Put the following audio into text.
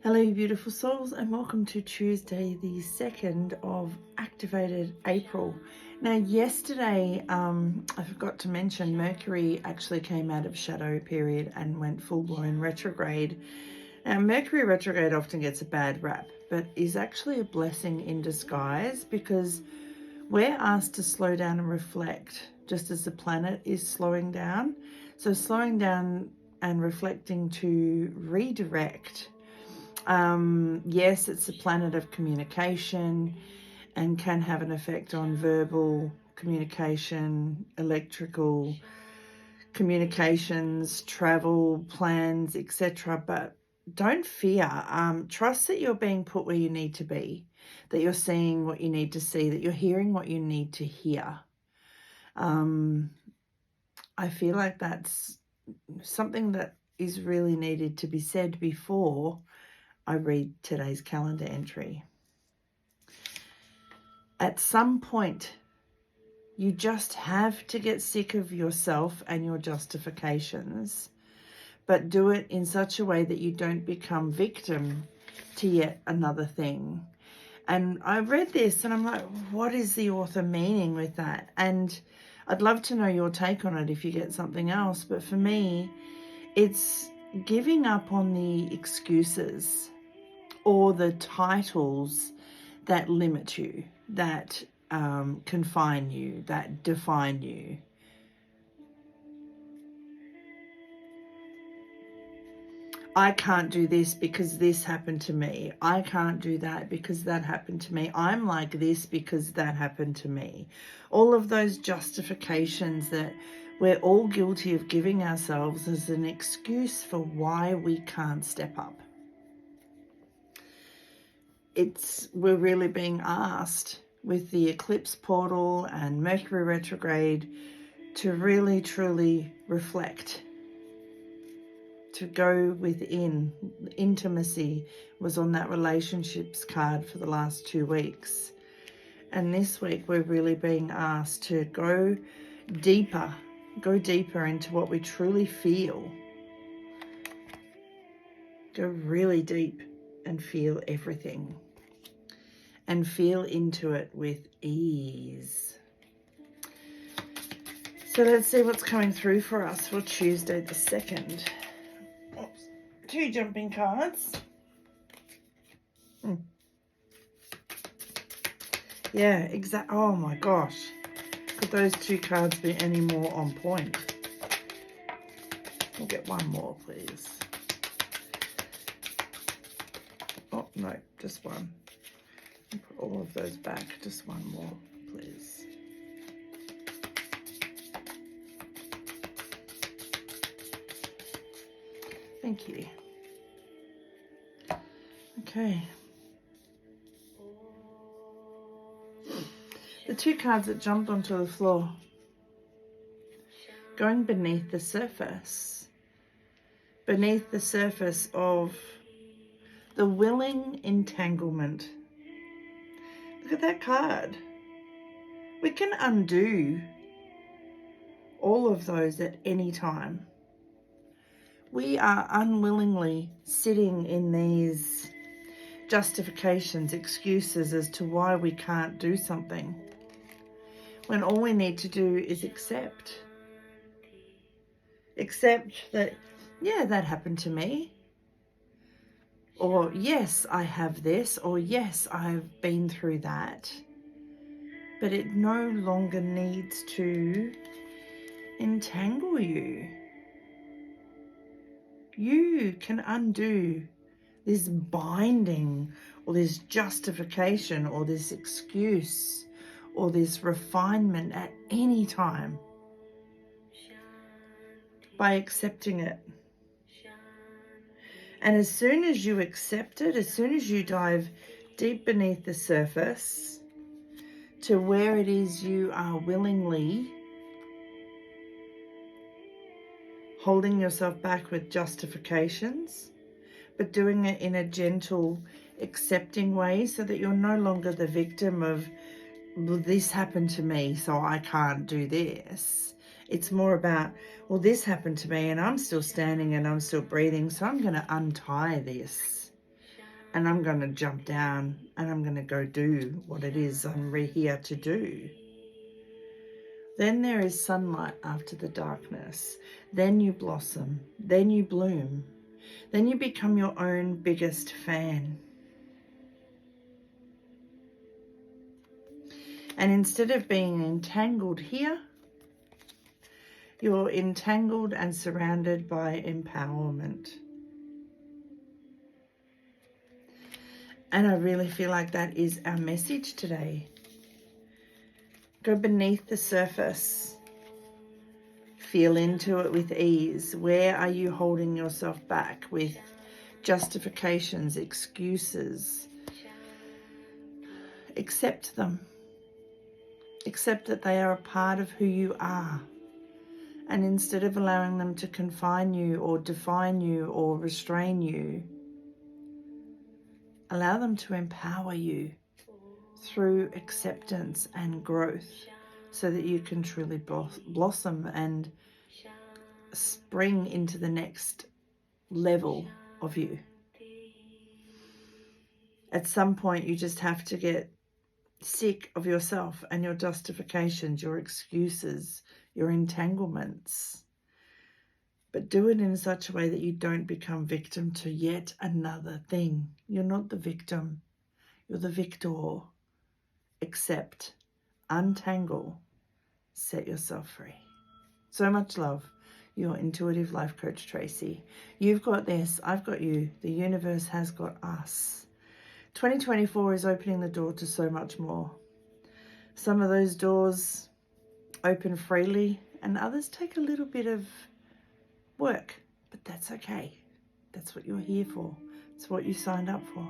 Hello, you beautiful souls, and welcome to Tuesday, the 2nd of activated April. Now, yesterday, I forgot to mention Mercury actually came out of shadow period and went full-blown retrograde. Now, Mercury retrograde often gets a bad rap, but is actually a blessing in disguise because we're asked to slow down and reflect, just as the planet is slowing down. So slowing down and reflecting to redirect. Yes, it's a planet of communication and can have an effect on verbal communication, electrical communications, travel plans, etc. But don't fear. Trust that you're being put where you need to be, that you're seeing what you need to see, that you're hearing what you need to hear. I feel like that's something that is really needed to be said before I read today's calendar entry. At some point, you just have to get sick of yourself and your justifications, but do it in such a way that you don't become victim to yet another thing. And I read this and I'm like, what is the author meaning with that? And I'd love to know your take on it if you get something else. But for me, it's giving up on the excuses or the titles that limit you, that confine you, that define you. I can't do this because this happened to me. I can't do that because that happened to me. I'm like this because that happened to me. All of those justifications that we're all guilty of giving ourselves as an excuse for why we can't step up. We're really being asked with the eclipse portal and Mercury retrograde to really truly reflect, to go within. Intimacy was on that relationships card for the last 2 weeks, and this week we're really being asked to go deeper into what we truly feel. Go really deep and feel everything. And feel into it with ease. So let's see what's coming through for us for Tuesday the 2nd. Oops. 2 jumping cards. Yeah, exactly. Oh my gosh. Could those 2 cards be any more on point? We'll get one more, please. Oh, no, just one. Put all of those back. Just one more, please. Thank you. Okay. The 2 cards that jumped onto the floor. Going beneath the surface. Beneath the surface of the willing entanglement. Look at that card. We can undo all of those at any time. We are unwillingly sitting in these justifications, excuses as to why we can't do something, when all we need to do is accept. Accept that, yeah, that happened to me. Or, yes, I have this. Or, yes, I've been through that. But it no longer needs to entangle you. You can undo this binding or this justification or this excuse or this refinement at any time by accepting it. And as soon as you accept it, as soon as you dive deep beneath the surface to where it is you are willingly holding yourself back with justifications, but doing it in a gentle, accepting way so that you're no longer the victim of, well, this happened to me, so I can't do this. It's more about, well, this happened to me and I'm still standing and I'm still breathing, so I'm going to untie this. and I'm going to jump down and I'm going to go do what it is I'm here to do. Then there is sunlight after the darkness. Then you blossom. Then you bloom. Then you become your own biggest fan. And instead of being entangled here, you're entangled and surrounded by empowerment. And I really feel like that is our message today. Go beneath the surface. Feel into it with ease. Where are you holding yourself back with justifications, excuses? Accept them. Accept that they are a part of who you are. And instead of allowing them to confine you or define you or restrain you, allow them to empower you through acceptance and growth so that you can truly blossom and spring into the next level of you. At some point, you just have to get sick of yourself and your justifications, your excuses, your entanglements. But do it in such a way that you don't become victim to yet another thing. You're not the victim. You're the victor. Accept, untangle, set yourself free. So much love. Your intuitive life coach, Tracey. You've got this. I've got you. The universe has got us. 2024 is opening the door to so much more. Some of those doors open freely and others take a little bit of work, but that's okay. That's what you're here for. It's what you signed up for.